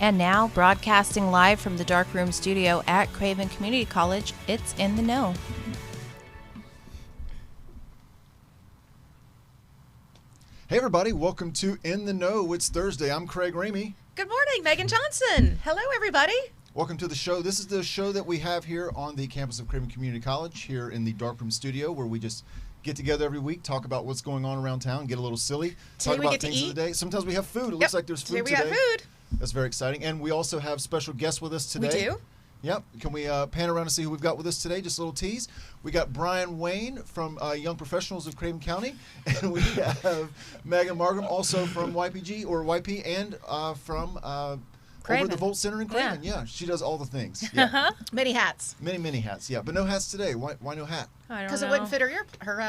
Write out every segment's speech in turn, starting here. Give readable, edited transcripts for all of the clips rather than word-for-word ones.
And now, broadcasting live from the Darkroom studio at Craven Community College, it's In the Know. Hey everybody, welcome to In the Know. It's Thursday. I'm Craig Ramey. Good morning, Megan Johnson. Hello, everybody. Welcome to the show. This is the show that we have here on the campus of Craven Community College, here in the Darkroom studio, where we just get together every week, talk about what's going on around town, get a little silly, talk about things of the day. Sometimes we have food. It looks like there's food today. Today we got food. That's very exciting. And we also have special guests with us today. We do? Yep. Can we pan around and see who we've got with us today? Just a little tease. We got Brian Wayne from Young Professionals of Craven County. And we have Megan Markham, also from YPG or YP, and from over the Volt Center in Craven. Yeah, she does all the things. Yeah. Many hats. Many hats, yeah. But no hats today. Why no hat? I don't know. Because it wouldn't fit her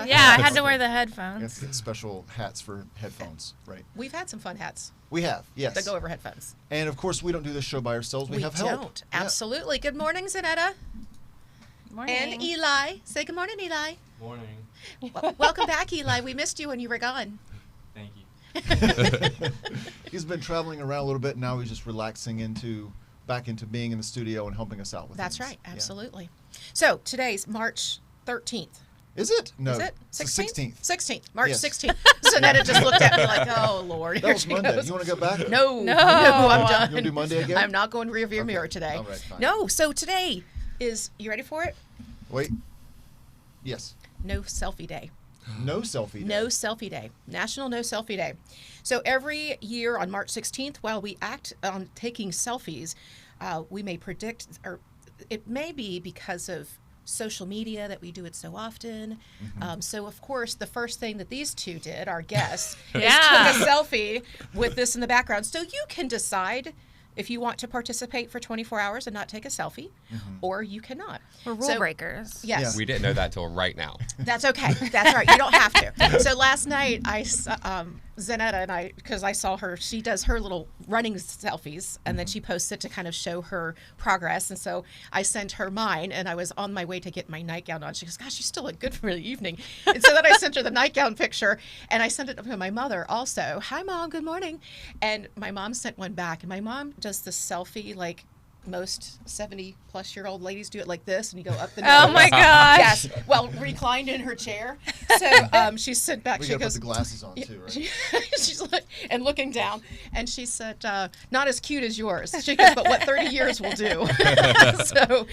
yeah, I had to wear the headphones. Get special hats for headphones, right? We've had some fun hats. We have, yes. That go over headphones. And of course, we don't do this show by ourselves. We have help. Don't. Absolutely. Good morning, Zanetta. Good morning. And Eli. Say good morning, Eli. Morning. Welcome back, Eli. We missed you when you were gone. Thank you. He's been traveling around a little bit. Now he's just relaxing back into being in the studio and helping us out with That's things. right. Absolutely. So today's March 13th. Is it? No. Is it? It's the 16th. 16th. March Yes. 16th. Zanetta just looked at me like, oh, Lord. That was Monday. You want to go back? No, I'm done. You want to do Monday again? I'm not going rear view mirror today. All right, fine. No, so today is, you ready for it? Wait. Yes. No Selfie Day. No selfie day. No Selfie Day. National No Selfie Day. So every year on March 16th, while we act on taking selfies, we may predict, or it may be because of social media that we do it so often. So, of course, the first thing that these two did, our guests, is took a selfie with this in the background. So you can decide if you want to participate for 24 hours and not take a selfie, or you cannot. We're rule breakers. Yes. Yeah. We didn't know that till right now. That's okay. That's right. You don't have to. So last night, Zanetta and I, because I saw her, she does her little running selfies, and then she posts it to kind of show her progress. And so I sent her mine, and I was on my way to get my nightgown on. She goes, gosh, you still look good for the evening. And so then I sent her the nightgown picture, and I sent it to my mother also. Hi, Mom. Good morning. And my mom sent one back, and my mom does the selfie like most 70-plus-year-old ladies do it like this, and you go up the nose. Oh, my gosh. Yes. Well, reclined in her chair. So she sent back. We She got to put goes, the glasses on, too, right? she's like, and looking down, and she said, not as cute as yours. She goes, but what 30 years will do. So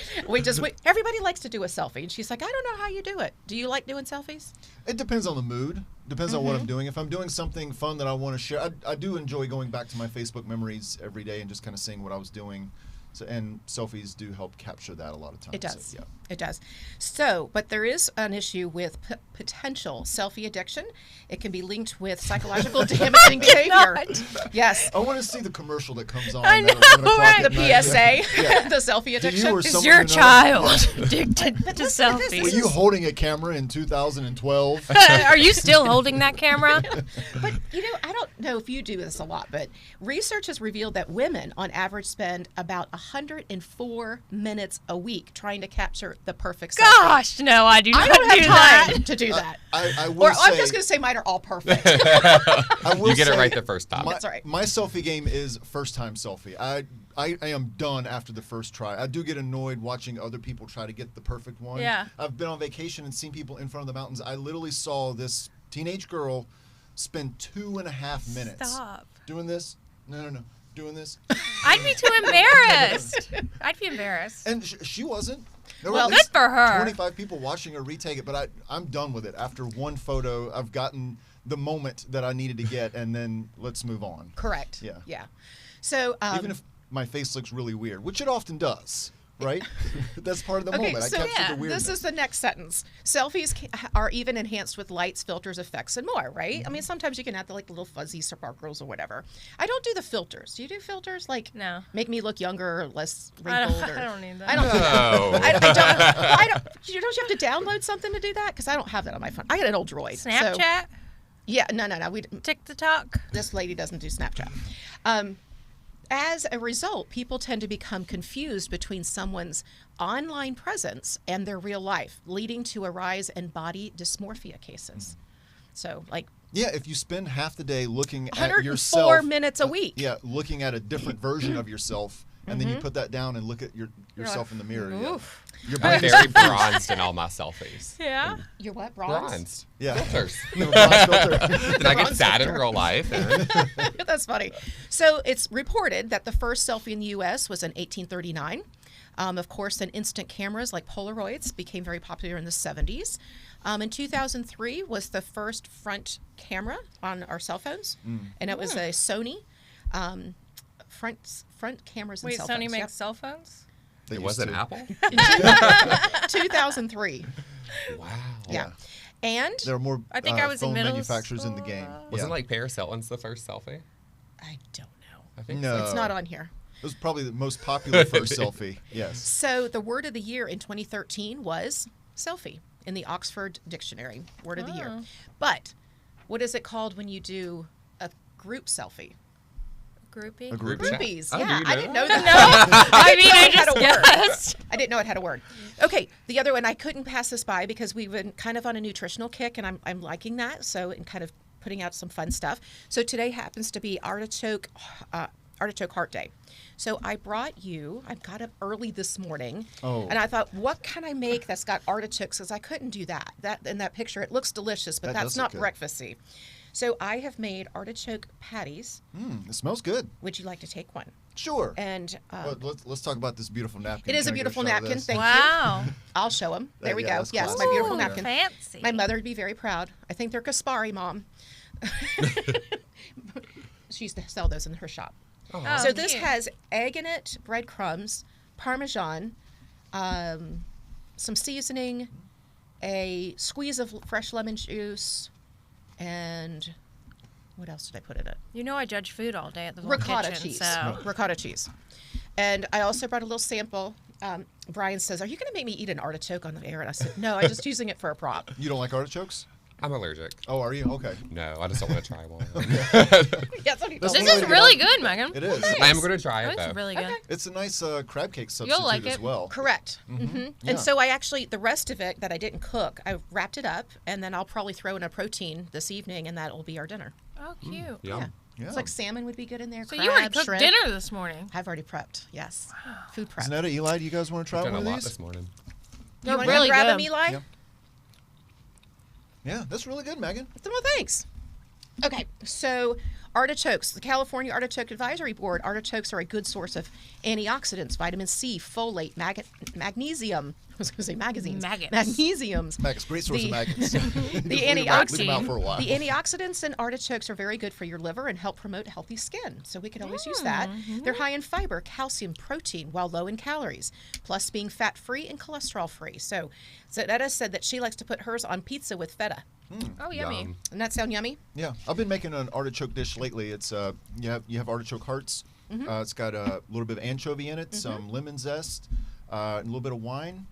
everybody likes to do a selfie. And she's like, I don't know how you do it. Do you like doing selfies? It depends on the mood. Depends on what I'm doing. If I'm doing something fun that I want to share, I do enjoy going back to my Facebook memories every day and just kind of seeing what I was doing. So, and selfies do help capture that a lot of times. It does. So, yeah. It does. So, but there is an issue with potential selfie addiction. It can be linked with psychological damaging behavior. Yes. I want to see the commercial that comes on. I know, at 11 o'clock right? at The night. PSA, Yeah. the selfie addiction. or Is someone your you know- child addicted to selfies? Were you holding a camera in 2012? Are you still holding that camera? But, I don't know if you do this a lot, but research has revealed that women, on average, spend about 104 minutes a week trying to capture the perfect selfie. Gosh, no, I do not I don't do have that. time to do that. I will Or say, I'm just going to say mine are all perfect. I will You get it say right the first time. That's all right. My selfie game is first time selfie. I am done after the first try. I do get annoyed watching other people try to get the perfect one. Yeah. I've been on vacation and seen people in front of the mountains. I literally saw this teenage girl spend 2.5 minutes Stop. doing this. No. Doing this. I'd be too embarrassed. I'd be embarrassed. And she wasn't. There were Well, at least good for her. 25 people watching her retake it, but I'm done with it. After one photo, I've gotten the moment that I needed to get, and then let's move on. Correct. Yeah. Yeah. So, Even if my face looks really weird, which it often does, right? That's part of the okay, moment. so I capture the weirdness. this is the next sentence. Selfies are even enhanced with lights, filters, effects, and more, right? I mean, sometimes you can add the little fuzzy sparkles or whatever. I don't do the filters. Do you do filters? Like, No. make me look younger or less I wrinkled? don't, I don't need that. I don't do that. No. I don't. Well, don't you have to download something to do that? Because I don't have that on my phone. I got an old Droid. So, Snapchat? yeah. No. TikTok? This lady doesn't do Snapchat. As a result, people tend to become confused between someone's online presence and their real life, leading to a rise in body dysmorphia cases. So, like, Yeah, if you spend half the day looking at 104 yourself, minutes a week. Yeah, looking at a different version of yourself, and then you put that down and look at yourself in the mirror. Yeah. Oof. Your I'm brain is very confused. bronzed in all my selfies. Yeah. You're what? Bronze? Bronzed. Yeah. Filters. No, bronze filter. Did I get sad in real life? That's funny. So it's reported that the first selfie in the U.S. was in 1839. Of course, then instant cameras like Polaroids became very popular in the 70s. In 2003 was the first front camera on our cell phones, and it was a Sony front cameras and Wait, cell Sony phones. makes cell phones? They It used wasn't to. Apple? 2003. Wow. Yeah. And There are more I think I was in phone middle manufacturers in the school. game. Wasn't Yeah. like Paris Hilton's the first selfie? I don't know. I think No. It's not on here. It was probably the most popular first selfie. Yes. So the word of the year in 2013 was selfie in the Oxford Dictionary. Word of the year. Oh. But what is it called when you do a group selfie? Groupie? A group chat. Groupies. Oh, do Yeah, you I know didn't know that? that. I mean, I it had just a word. guessed. I didn't know it had a word. Okay, the other one, I couldn't pass this by because we've been kind of on a nutritional kick, and I'm liking that. So, and kind of putting out some fun stuff. So today happens to be Artichoke Heart Day. So I got up early this morning, Oh. and I thought, what can I make that's got artichokes? Because I couldn't do that. That in that picture, it looks delicious, but That that's does look not good. breakfasty. So I have made artichoke patties. It smells good. Would you like to take one? Sure. And But let's talk about this beautiful napkin. it is a Can I get beautiful shot of napkin. this? Thank you. Wow. I'll show them. There we yeah, go. that's Yes, classy. my beautiful Ooh, napkin. fancy. My mother would be very proud. I think they're Kaspari, Mom. She used to sell those in her shop. Oh. So this cute. has egg in it, breadcrumbs, Parmesan, some seasoning, a squeeze of fresh lemon juice, and what else did I put in it? You know I judge food all day at the Ricotta kitchen, cheese. so Ricotta cheese. And I also brought a little sample. Brian says, "Are you going to make me eat an artichoke on the air?" And I said, "No, I'm just using it for a prop." You don't like artichokes? I'm allergic. Oh, are you? Okay. No, I just don't want to try one. Yes, what he That's told this me. one way is to get really on- good, Megan. It is. I am going to try it, It's though. really good. Okay. It's a nice crab cake substitute like as it. well. Correct. Yeah. And so I actually, the rest of it that I didn't cook, I wrapped it up, and then I'll probably throw in a protein this evening, and that will be our dinner. Oh, cute. Yum. Yeah. Yeah. It's like salmon would be good in there. So crab, you already cooked shrimp. dinner this morning. I've already prepped. Yes. Food prep. Zanetta, Eli, do you guys want to try I've done one a of lot these? this morning. You They're want to really grab good. them, Eli? Yeah. Yeah, that's really good, Megan. Well, thanks. Okay, so artichokes. The California Artichoke Advisory Board. Artichokes are a good source of antioxidants, vitamin C, folate, magnesium. I was going to say magazines. Maggots. Magnesiums. Maggots, great source The- of maggots. The Leave them out antioxidant. for a while. The antioxidants in artichokes are very good for your liver and help promote healthy skin. So we could always use that. They're high in fiber, calcium, protein, while low in calories, plus being fat-free and cholesterol-free. So Zanetta said that she likes to put hers on pizza with feta. Oh, yummy. Yum. Doesn't that sound yummy? Yeah, I've been making an artichoke dish lately. It's you have artichoke hearts. It's got a little bit of anchovy in it, some lemon zest, and a little bit of wine.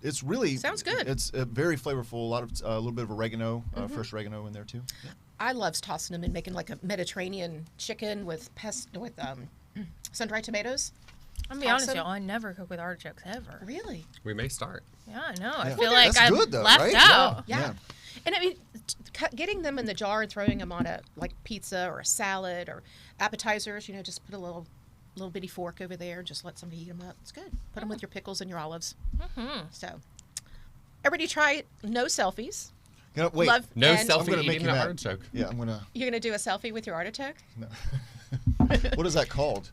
It's really Sounds good. It's very flavorful. A lot of a little bit of oregano, fresh oregano in there too. Yeah. I love tossing them and making like a Mediterranean chicken with sun-dried tomatoes. I'm gonna be honest, Awesome. y'all. I never cook with artichokes ever. Really? We may start. Yeah, I know. I Yeah. feel Well, like that's I'm good, though, left right? out. Yeah. Yeah. And I mean, getting them in the jar and throwing them on a like pizza or a salad or appetizers, just put a little bitty fork over there and just let somebody eat them up. It's good. Put them with your pickles and your olives. So, everybody try no selfies. Wait, Love No and I'm selfie gonna make eating you an mad. artichoke. Yeah, I'm gonna. You're gonna do a selfie with your artichoke? What is that called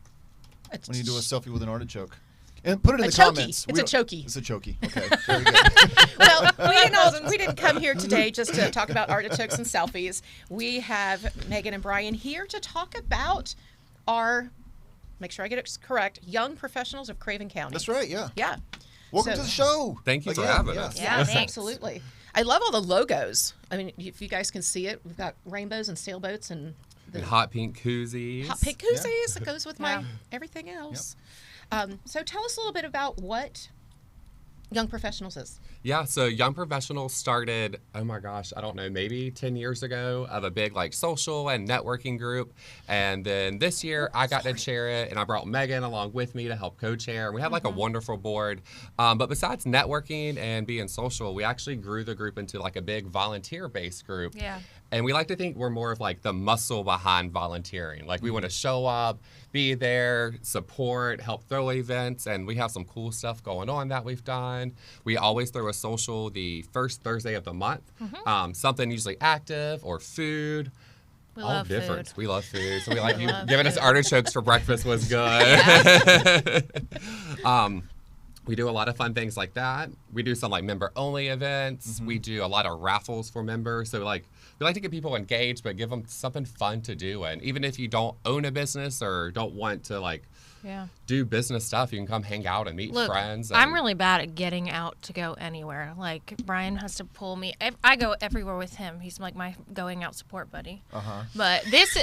It's- when you do a selfie with an artichoke? And put it in A the chokey. comments. It's a chokey. It's a chokey. Okay, very good. Well, we didn't come here today just to talk about artichokes and selfies. We have Megan and Brian here to talk about our, make sure I get it correct, young professionals of Craven County. That's right. Yeah. Yeah. Welcome So- to the show. Thank you for Again, having yeah. us. Yeah, Yes, thanks. absolutely. I love all the logos. I mean, if you guys can see it, we've got rainbows and sailboats and the And hot pink koozies. hot pink koozies that goes with my Yeah. everything else. So tell us a little bit about what Young Professionals is. Yeah, so Young Professionals started, oh my gosh, I don't know, maybe 10 years ago of a big social and networking group. And then this year I got to chair it, and I brought Megan along with me to help co-chair. And we have a wonderful board. But besides networking and being social, we actually grew the group into a big volunteer-based group. Yeah. And we like to think we're more of like the muscle behind volunteering. Like we want to show up, be there, support, help throw events, and we have some cool stuff going on that we've done. We always throw a social the first Thursday of the month, something usually active or food. We All love different. food. We love food. So we like you giving us artichokes for breakfast was good. We do a lot of fun things like that. We do some like member only events. We do a lot of raffles for members. So like we like to get people engaged, but give them something fun to do. And even if you don't own a business or don't want to like do business stuff, you can come hang out and meet friends. I'm really bad at getting out to go anywhere. Like Brian has to pull me. I go everywhere with him. He's like my going out support buddy. But this,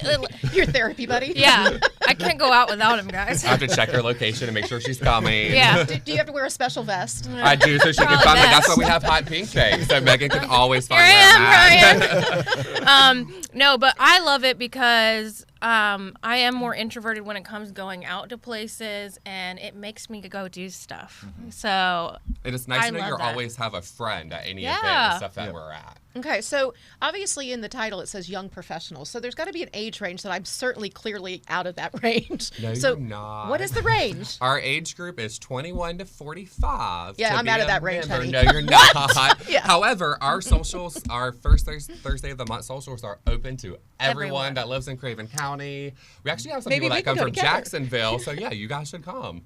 Your therapy buddy? yeah, I can't go out without him, guys. I have to check her location and make sure she's coming. Yeah. Do you have to wear a special vest? I do, so she can Probably find me. That's best. why we have hot pink shakes, so Megan can always find Here I where am, I'm at. Brian. No, but I love it because I am more introverted when it comes going out to places, and it makes me go do stuff. So And it's nice I to know love you that. always have a friend at any event Yeah. and stuff that we're at. Okay, so obviously in the title it says young professionals. So there's got to be an age range that I'm certainly clearly out of that range. No, so you're not. what is the range? Our age group is 21 to 45. Yeah, to I'm be out of a that range, member. honey. No, you're not. Yeah. However, our socials, our first Thursday of the month socials are open to everyone Everyone. that lives in Craven County. We actually have some Maybe people we that can come go from together. Jacksonville. So yeah, you guys should come.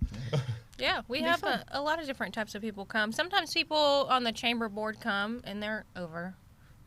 yeah, we have a lot of different types of people come. Sometimes people on the chamber board come, and they're over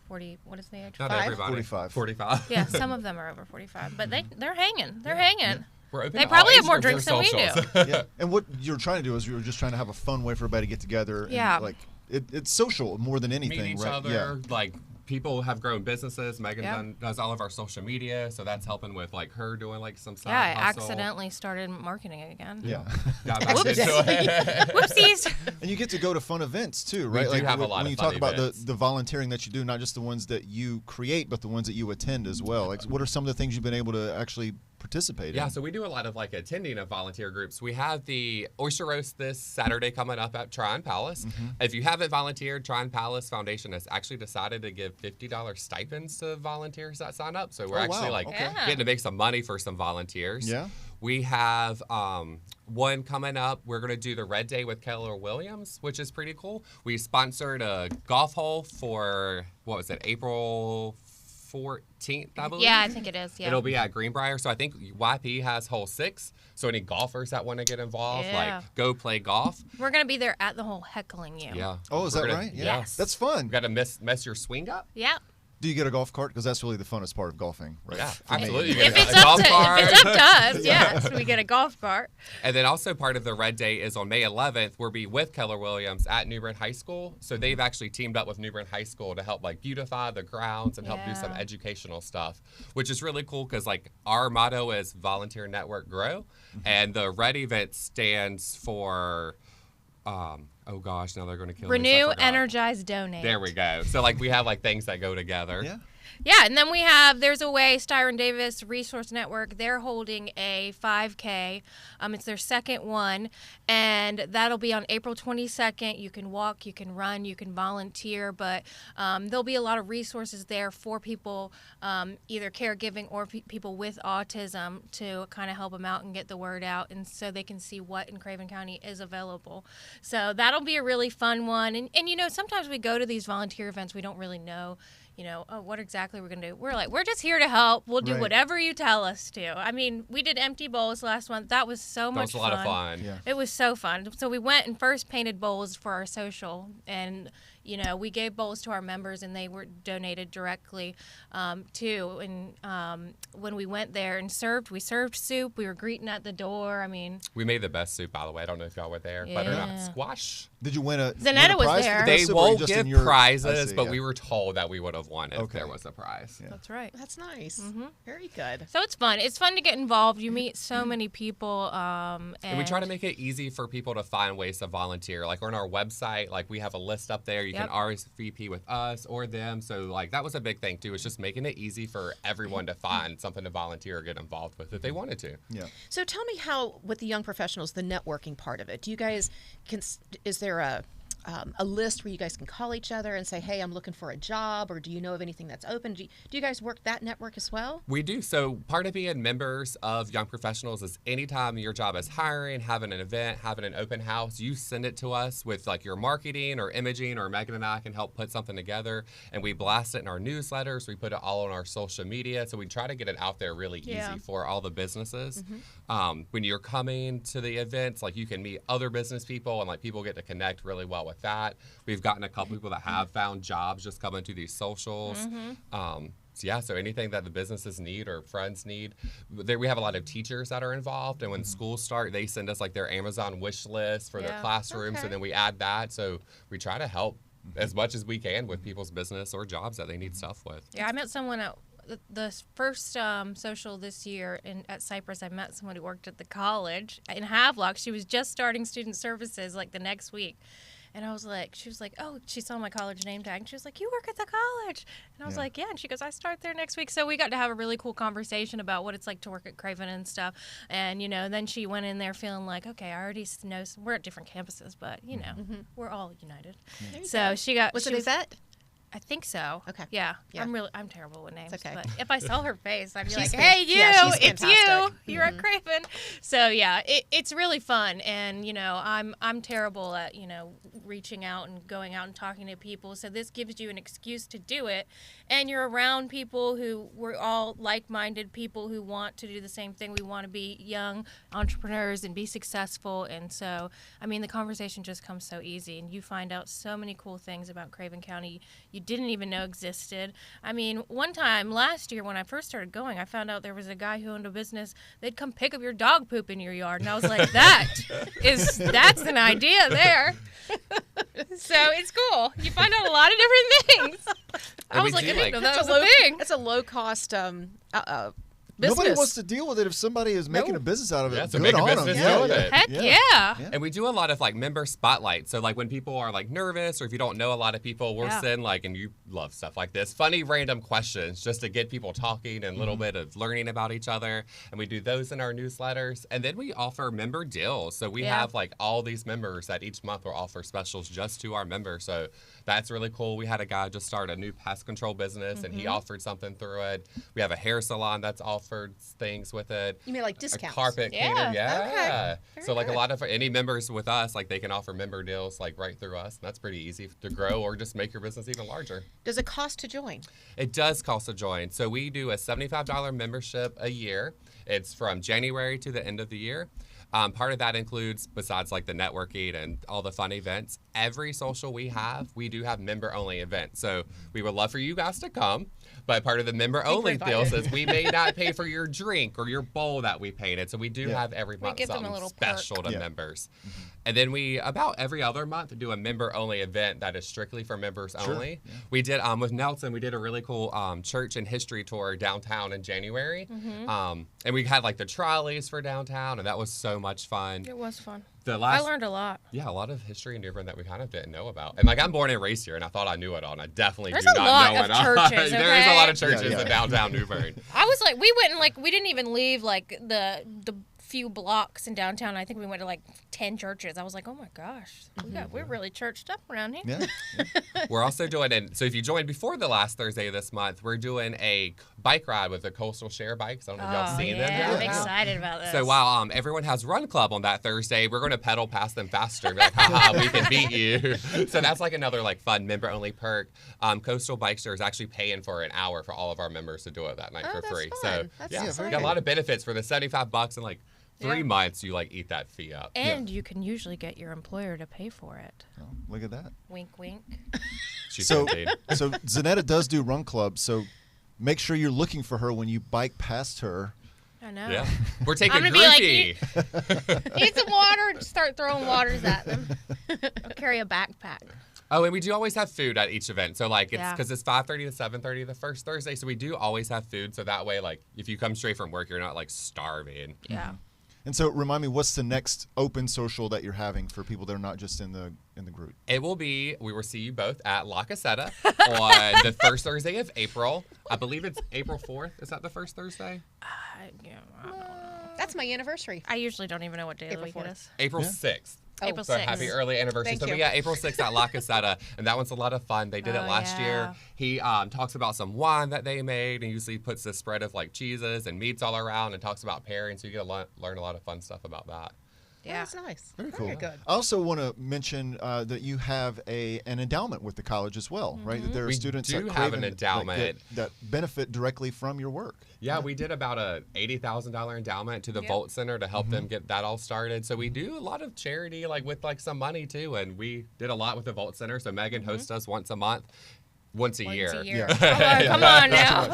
40. What is the age? Not 5? everybody. 45. 45. Yeah, some of them are over 45, but they're hanging. They're hanging. We're open They to all probably age have more groups drinks and than we socials. Yeah. And what you're trying to do is you're just trying to have a fun way for everybody to get together. And Yeah. Like it's social more than anything, Meet each right? other. Yeah. Like people have grown businesses. Megan Yeah. does all of our social media, so that's helping with like her doing like some side Yeah, I hustle. accidentally started marketing again. Yeah. Got back into it. Whoopsies. And you get to go to fun events too, right? do have a when lot of you fun talk about events. the volunteering that you do, not just the ones that you create, but the ones that you attend as well. Like, what are some of the things you've been able to actually participate in? Yeah, so we do a lot of like attending of volunteer groups. We have the Oyster Roast this Saturday coming up at Tryon Palace. If you haven't volunteered, Tryon Palace Foundation has actually decided to give $50 stipends to volunteers that sign up. So we're actually wow. like Okay. getting to make some money for some volunteers. Yeah. We have one coming up. We're going to do the Red Day with Keller Williams, which is pretty cool. We sponsored a golf hole for, what was it, April 14th, I believe? Yeah, I think it is. Yeah. It'll be at Greenbrier. So I think YP has hole 6. So any golfers that want to get involved, Yeah. like go play golf. We're gonna be there at the whole heckling you. Yeah. Oh, is We're that gonna- right? Yeah. Yes. That's fun. We got to mess your swing up. Yeah. Do you get a golf cart? Because that's really the funnest part of golfing, right? Yeah, For me. absolutely. You If get it's a up golf to cart. us, yes, we get a golf cart. And then also part of the Red Day is on May 11th. We'll be with Keller Williams at New Bern High School. So they've actually teamed up with New Bern High School to help like beautify the grounds and help do some Yeah. educational stuff, which is really cool because like our motto is Volunteer Network Grow, and the Red event stands for, oh gosh, now they're going to kill me. so I Renew, forgot. energize, donate. There we go. So like we have like things that go together. Yeah. Yeah, and then we have There's a Way, Styron Davis Resource Network. They're holding a 5K. It's their second one, and that'll be on April 22nd. You can walk, you can run, you can volunteer, but there'll be a lot of resources there for people, either caregiving or people with autism, to kind of help them out and get the word out, and so they can see what in Craven County is available. So that'll be a really fun one. And you know, sometimes we go to these volunteer events, we don't really know, oh, what exactly we're going to do. We're just here to help. We'll do Right. whatever you tell us to. I mean, we did empty bowls last month. That was so That much was a lot of fun. Yeah. It was so fun. So we went and first painted bowls for our social, and we gave bowls to our members, and they were donated directly too. And when we went there and we served soup. We were greeting at the door. I mean, We made the best soup, by the way. I don't know if y'all were there. Butternut Yeah. squash. Did you win a Zanetta was prize for the there. best They soup, or you won't just give in your- I prizes, see, but yeah. we were told that we would have won if Okay. there was a prize. Yeah. that's right. That's nice. Mm-hmm. Very good. So it's fun. It's fun to get involved. You meet so many people. And we try to make it easy for people to find ways to volunteer. Like on our website, like we have a list up there. You Yep. can RSVP with us or them. So like that was a big thing too. It's just making it easy for everyone to find something to volunteer or get involved with if they wanted to. Yeah. So tell me how, with the young professionals, the networking part of it. Do you guys is there a a list where you guys can call each other and say, hey, I'm looking for a job, or do you know of anything that's open? Do you guys work that network as well? We do. So part of being members of Young Professionals is anytime your job is hiring, having an event, having an open house, you send it to us with like your marketing or imaging, or Megan and I can help put something together, and we blast it in our newsletters. We put it all on our social media. So we try to get it out there really easy for all the businesses. When you're coming to the events, like you can meet other business people, and like people get to connect really well with that. We've gotten a couple people that have found jobs just coming to these socials. So anything that the businesses need or friends need. We have a lot of teachers that are involved, and when schools start, they send us like their Amazon wish list for their classrooms, and then we add that. So we try to help as much as we can with people's business or jobs that they need stuff with. Yeah, I met someone at the first social this year at Cypress. I met someone who worked at the college in Havelock. She was just starting student services like the next week. And she was like, oh, she saw my college name tag. And she was like, you work at the college. And I was like, yeah. And she goes, I start there next week. So we got to have a really cool conversation about what it's like to work at Craven and stuff. And, then she went in there feeling like, okay, I already know, we're at different campuses, but, we're all united. So she got. Was it Yvette? I think so. Okay. Yeah. I'm terrible with names. It's okay. But if I saw her face, I'd be like, She's hey, you, she's it's you. fantastic. You're at Craven. So yeah, it's really fun. And, I'm terrible at, reaching out and going out and talking to people. So this gives you an excuse to do it. And you're around people we're all like-minded people who want to do the same thing. We want to be young entrepreneurs and be successful. And so, the conversation just comes so easy. And you find out so many cool things about Craven County you didn't even know existed. One time last year when I first started going, I found out there was a guy who owned a business. They'd come pick up your dog poop in your yard. And I was like, that's an idea there. So it's cool. You find out a lot of different things. I was like, I didn't know that was a thing. It's a low-cost business. Nobody wants to deal with it if somebody is making a business out of it. Yeah, so Good make a on business them. out of it. Heck yeah. And we do a lot of like member spotlight. So like when people are like nervous, or if you don't know a lot of people, we'll send like, and you love stuff like this, funny random questions just to get people talking and a little bit of learning about each other. And we do those in our newsletters. And then we offer member deals. So we have like all these members that each month will offer specials just to our members. So that's really cool. We had a guy just start a new pest control business, and he offered something through it. We have a hair salon that's offered things with it. You mean like discounts? A carpet cleaner, Okay. So like a lot of any members with us, like they can offer member deals like right through us. And that's pretty easy to grow or just make your business even larger. Does it cost to join? It does cost to join. So we do a $75 membership a year. It's from January to the end of the year. Part of that includes, besides like the networking and all the fun events, every social we do have member-only events. So we would love for you guys to come, but part of the member-only deal is we may not pay for your drink or your bowl that we painted. So we do have every month give them something a little special to members. And then we, about every other month, do a member-only event that is strictly for members only. Yeah. We did, with Nelson, we did a really cool church and history tour downtown in January. And we had like the trolleys for downtown, and that was so much fun. It was fun. I learned a lot. Yeah, a lot of history in New Bern that we kind of didn't know about. And like I'm born and raised here, and I thought I knew it all, and I definitely do not know it all. Churches, okay? There is a lot of churches in downtown New Bern. I was like, we went and like we didn't even leave like the few blocks in downtown. I think we went to like 10 churches. I was like, oh my gosh, we're really churched up around here. Yeah. We're also doing, and so if you join before the last Thursday of this month, we're doing a bike ride with the Coastal Share bikes. I don't know if y'all have seen them. I'm excited about this. So while everyone has Run Club on that Thursday, we're going to pedal past them faster. Be like, haha, we can beat you. So that's like another like fun member-only perk. Coastal Bikester is actually paying for an hour for all of our members to do it that night for free. Fun. So That's we got a lot of benefits for the $75 and like 3 months. You like eat that fee up, and you can usually get your employer to pay for it. Oh, look at that. Wink, wink. So Zanetta does do Run Club. So make sure you're looking for her when you bike past her. I know. Yeah, we're taking I'm groupie. Be like, need some water, and start throwing waters at them. I'll carry a backpack. Oh, and we do always have food at each event. So, like, it's because it's 5:30 to 7:30 the first Thursday. So we do always have food. So that way, like, if you come straight from work, you're not, like, starving. Yeah. And so remind me, what's the next open social that you're having for people that are not just in the group? It will be, we will see you both at La Caseta on the first Thursday of April. I believe it's April 4th. Is that the first Thursday? I don't know. That's my anniversary. I usually don't even know what day of the week it is. April 6th. April So 6th. happy early anniversary. Thank So you. we got April 6th at La Caseta, and that one's a lot of fun. They did it Oh, last yeah. year. He talks about some wine that they made, and usually puts this spread of like cheeses and meats all around and talks about pairing, so you get to learn a lot of fun stuff about that. Yeah, that's nice. Very cool. Very good. I also want to mention that you have an endowment with the college as well, right? That there are We students do at have Craven an endowment. that benefit directly from your work. Yeah, we did about a $80,000 endowment to the Yep. Volt Center to help them get that all started. So we do a lot of charity, like with like some money too, and we did a lot with the Volt Center. So Megan hosts us once a month, once a year. Yeah. Come on now.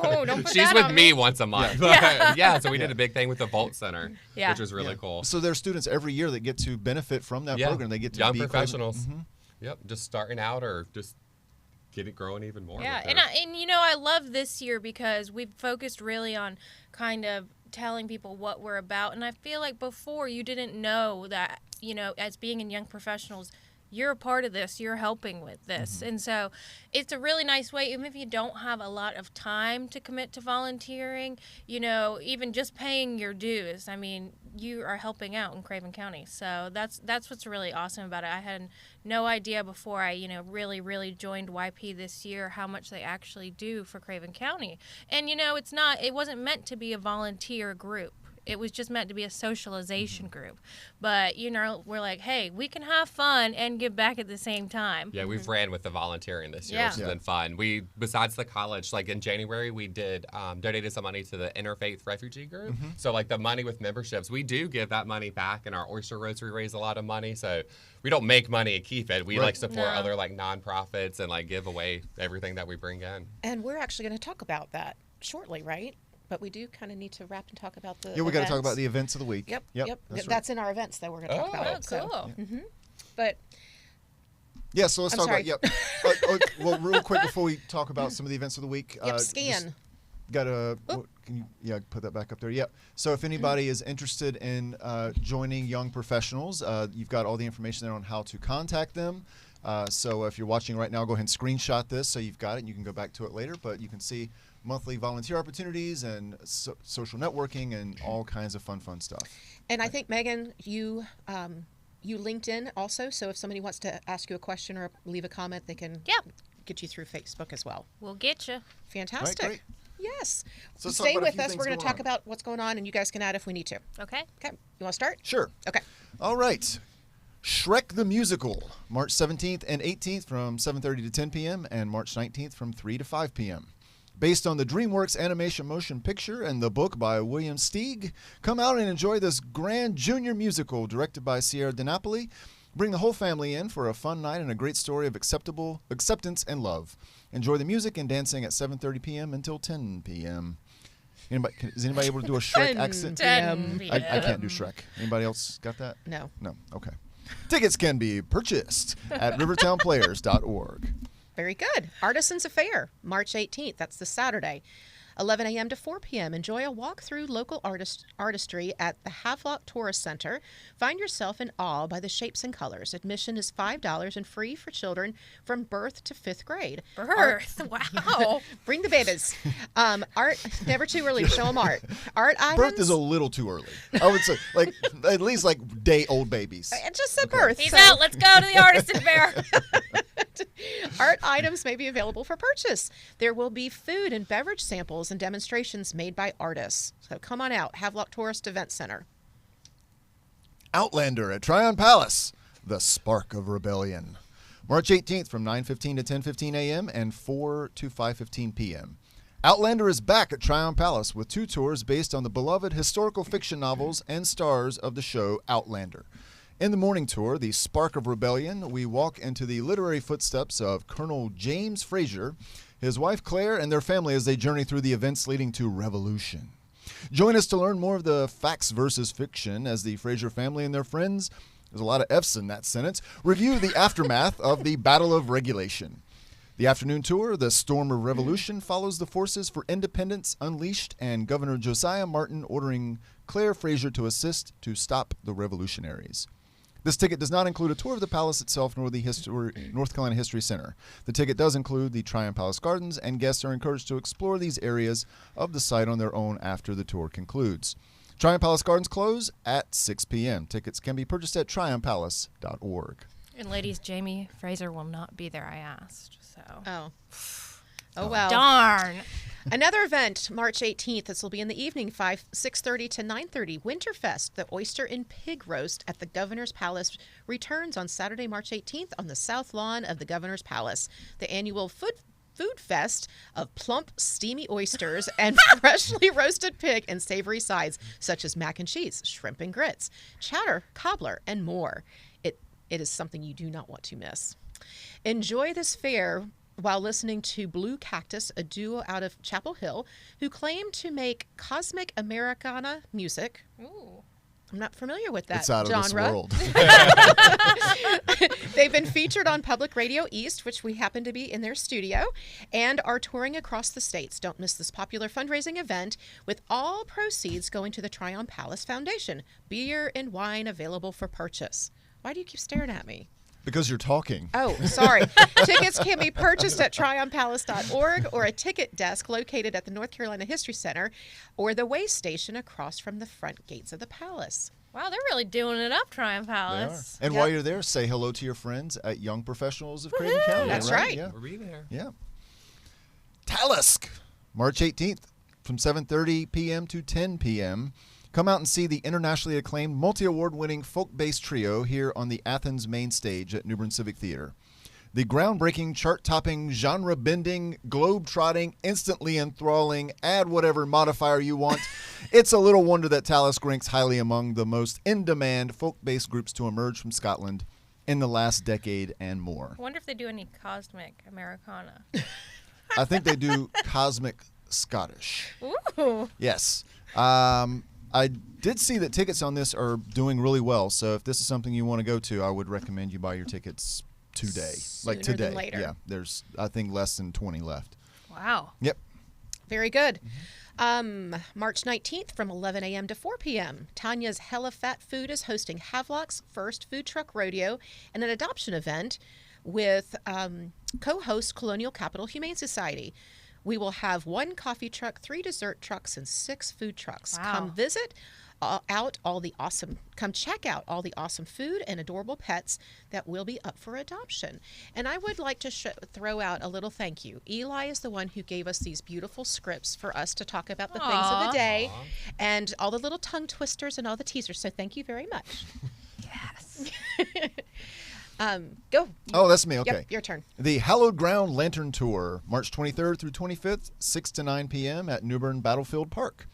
Oh, don't put She's that with on me once a month. Yeah, so we did a big thing with the Volt Center, Yeah. which was really cool. So there are students every year that get to benefit from that program. They get to young be professionals. Craven. Yep, just starting out or just growing even more. Yeah, with and their- you know, I love this year because we've focused really on kind of telling people what we're about, and I feel like before you didn't know that, you know, as being in young professionals, you're a part of this, you're helping with this. And so it's a really nice way, even if you don't have a lot of time to commit to volunteering, you know, even just paying your dues. I mean, you are helping out in Craven County. So that's what's really awesome about it. I had no idea before I, you know, really joined YP this year how much they actually do for Craven County. And, you know, it wasn't meant to be a volunteer group. It was just meant to be a socialization group. But, you know, we're like, hey, we can have fun and give back at the same time. Yeah, we've ran with the volunteering this year, Yeah. which has been fun. We, besides the college, like in January, we did donated some money to the Interfaith Refugee Group. So like the money with memberships, we do give that money back, and our Oyster Rotary raise a lot of money. So we don't make money and keep it. We Right. like support No. other like nonprofits and like give away everything that we bring in. And we're actually going to talk about that shortly, right? But we do kind of need to wrap and talk about the Yeah, we got to talk events. about the events of the week. Yep. That's That's, right. in our events that we're going to talk Oh, about. Oh, So, cool. but Yeah, so let's I'm talk sorry. about, well, real quick before we talk about some of the events of the week. scan. Got to, can you, put that back up there? Yep. So if anybody is interested in joining Young Professionals, you've got all the information there on how to contact them. So if you're watching right now, go ahead and screenshot this so you've got it and you can go back to it later. But you can see monthly volunteer opportunities and social networking and all kinds of fun stuff. And I think, Megan, you linked in also, so if somebody wants to ask you a question or leave a comment, they can get you through Facebook as well. We'll get you. Fantastic. Great. Yes. So let's Stay talk about a with few us. things We're going to going talk on. about what's going on, and you guys can add if we need to. Okay. Okay. You want to start? Sure. Okay. All right. Shrek the Musical, March 17th and 18th from 7:30 to 10 p.m. and March 19th from 3 to 5 p.m. Based on the DreamWorks animation motion picture and the book by William Steig, come out and enjoy this grand junior musical directed by Sierra DiNapoli. Bring the whole family in for a fun night and a great story of acceptance and love. Enjoy the music and dancing at 7:30 p.m. until 10 p.m. Is anybody able to do a Shrek 10 accent? p.m. I can't do Shrek. Anybody else got that? No. No. Okay. Tickets can be purchased at rivertownplayers.org. Very good. Artisans Affair, March 18th. That's the Saturday. 11 a.m. to 4 p.m. Enjoy a walk through local artistry at the Havelock Tourist Center. Find yourself in awe by the shapes and colors. Admission is $5 and free for children from birth to 5th grade. Birth. Wow. Bring the babies. Art, never too early to show them art. Art items. Birth is a little too early. I would say, like, at least like day-old babies. I just said birth. He's so- out. Let's go to the artisan fair. Art items may be available for purchase. There will be food and beverage samples and demonstrations made by artists. So come on out. Havelock Tourist Event Center. Outlander at Tryon Palace, The Spark of Rebellion. March 18th from 9:15 to 10:15 a.m. and 4 to 5:15 p.m. Outlander is back at Tryon Palace with 2 tours based on the beloved historical fiction novels and stars of the show Outlander. In the morning tour, The Spark of Rebellion, we walk into the literary footsteps of Colonel James Fraser, his wife Claire, and their family as they journey through the events leading to revolution. Join us to learn more of the facts versus fiction as the Fraser family and their friends, there's a lot of F's in that sentence, review the aftermath of the Battle of Regulation. The afternoon tour, The Storm of Revolution, follows the forces for independence unleashed and Governor Josiah Martin ordering Claire Fraser to assist to stop the revolutionaries. This ticket does not include a tour of the palace itself nor the North Carolina History Center. The ticket does include the Tryon Palace Gardens, and guests are encouraged to explore these areas of the site on their own after the tour concludes. Tryon Palace Gardens close at 6 p.m. Tickets can be purchased at tryonpalace.org. And ladies, Jamie Fraser will not be there, I asked. So. Oh well. Darn. Another event, March 18th. This will be in the evening, 6:30 to 9:30. Winterfest, the oyster and pig roast at the Governor's Palace, returns on Saturday, March 18th on the south lawn of the Governor's Palace. The annual food fest of plump, steamy oysters and freshly roasted pig and savory sides such as mac and cheese, shrimp and grits, chowder, cobbler, and more. It is something you do not want to miss. Enjoy this fair while listening to Blue Cactus, a duo out of Chapel Hill, who claim to make cosmic Americana music. Ooh. I'm not familiar with that It's out genre. of this world. They've been featured on Public Radio East, which we happen to be in their studio, and are touring across the states. Don't miss this popular fundraising event, with all proceeds going to the Tryon Palace Foundation. Beer and wine available for purchase. Why do you keep staring at me? Because you're talking. Oh, sorry. Tickets can be purchased at tryonpalace.org or a ticket desk located at the North Carolina History Center or the way station across from the front gates of the palace. Wow, they're really doing it up, Tryon They Palace. are. And Yep. while you're there, say hello to your friends at Young Professionals of Craven County. That's right. Yeah. We'll be there. Yeah. Talisk, March 18th from 7:30 p.m. to 10 p.m. Come out and see the internationally acclaimed, multi-award-winning folk-based trio here on the Athens main stage at New Bern Civic Theater. The groundbreaking, chart-topping, genre-bending, globe-trotting, instantly enthralling, add whatever modifier you want. It's a little wonder that Talisk ranks highly among the most in-demand folk-based groups to emerge from Scotland in the last decade and more. I wonder if they do any cosmic Americana. I think they do cosmic Scottish. Ooh. Yes. I did see that tickets on this are doing really well. So if this is something you want to go to, I would recommend you buy your tickets today. Sooner today. than later. Yeah. There's, I think, less than 20 left. Wow. Yep. Very good. March 19th from 11 a.m. to 4 p.m. Tanya's Hella Fat Food is hosting Havelock's first food truck rodeo and an adoption event with co-host Colonial Capital Humane Society. We will have 1 coffee truck, 3 dessert trucks, and 6 food trucks. Wow. Come check out all the awesome food and adorable pets that will be up for adoption. And I would like to throw out a little thank you. Eli is the one who gave us these beautiful scripts for us to talk about the things of the day and all the little tongue twisters and all the teasers. So thank you very much. Yes. Go. Oh, that's me. Okay. Yep, your turn. The Hallowed Ground Lantern Tour, March 23rd through 25th, 6 to 9 p.m. at New Bern Battlefield Park.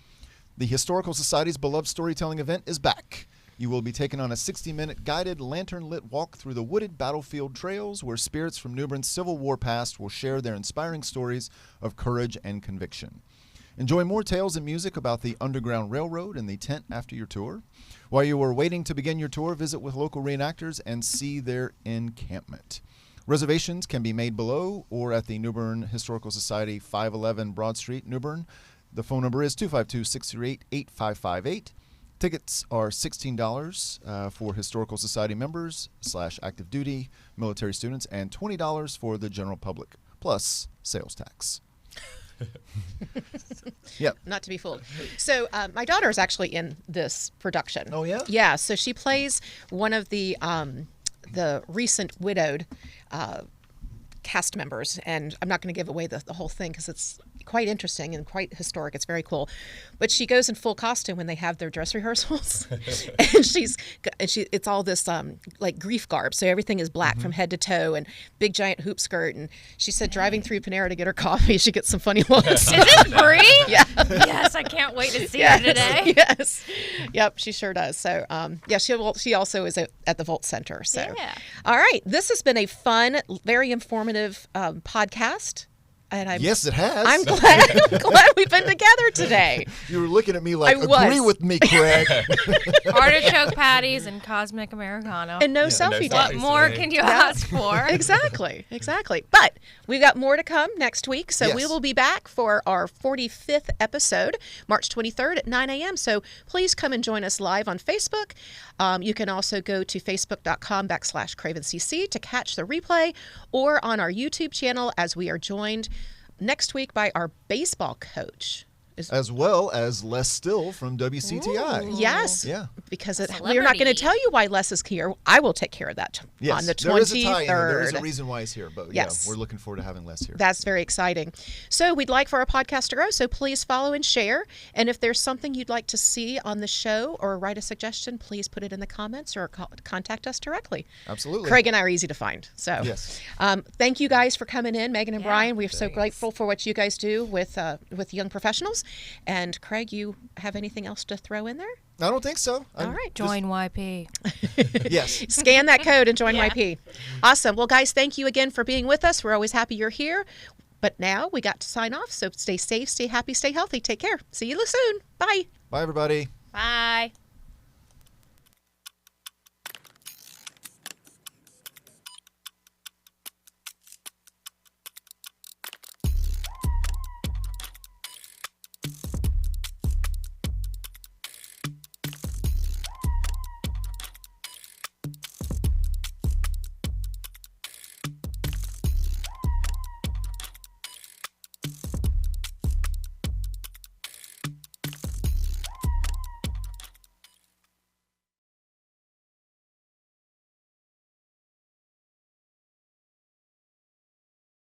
The Historical Society's beloved storytelling event is back. You will be taken on a 60-minute guided lantern-lit walk through the wooded battlefield trails where spirits from New Bern's Civil War past will share their inspiring stories of courage and conviction. Enjoy more tales and music about the Underground Railroad and the tent after your tour. While you are waiting to begin your tour, visit with local reenactors and see their encampment. Reservations can be made below or at the New Bern Historical Society, 511 Broad Street, New Bern. The phone number is 252-638-8558. Tickets are $16 for Historical Society members / active duty military students and $20 for the general public, plus sales tax. Yep. Not to be fooled. So my daughter is actually in this production. Oh, yeah? Yeah. So she plays one of the recent widowed cast members, and I'm not going to give away the whole thing because it's quite interesting and quite historic. It's very cool. But she goes in full costume when they have their dress rehearsals, and it's all this like grief garb. So everything is black from head to toe, and big giant hoop skirt. And she said driving through Panera to get her coffee, she gets some funny looks. Is it Brie? Yeah. Yes, I can't wait to see her today. Yes. Yep, she sure does. So, yeah, she also is at the Volt Center. So, Yeah. All right. This has been a fun, very informative podcast. And Yes, it has. I'm glad we've been together today. You were looking at me like, I was. agree with me, Craig. Artichoke patties and cosmic Americano. And no no selfie What days. selfies. more today. can you ask for? Exactly. But we've got more to come next week. So we Yes. will be back for our 45th episode, March 23rd at 9 a.m. So please come and join us live on Facebook. You can also go to facebook.com/CravenCC to catch the replay, or on our YouTube channel as we are joined next week by our baseball coach. as well as Les Still from WCTI. Yes. Yeah. Because we're not Celebrity. going to tell you why Les is here. I will take care of that Yes. on the There is a tie in 23rd. there. There is a reason why he's here, but Yes. yeah, we're looking forward to having Les here. That's very exciting. So we'd like for our podcast to grow, so please follow and share. And if there's something you'd like to see on the show or write a suggestion, please put it in the comments or contact us directly. Absolutely. Craig and I are easy to find. So Yes. Thank you guys for coming in, Megan and Yeah, Brian. We're so thanks. grateful for what you guys do with young professionals. And Craig, you have anything else to throw in there? I don't think so. All right. Join YP. Yes. Scan that code and join Yeah. YP. Awesome. Well, guys, thank you again for being with us. We're always happy you're here. But now we got to sign off. So stay safe, stay happy, stay healthy. Take care. See you soon. Bye. Bye, everybody. Bye.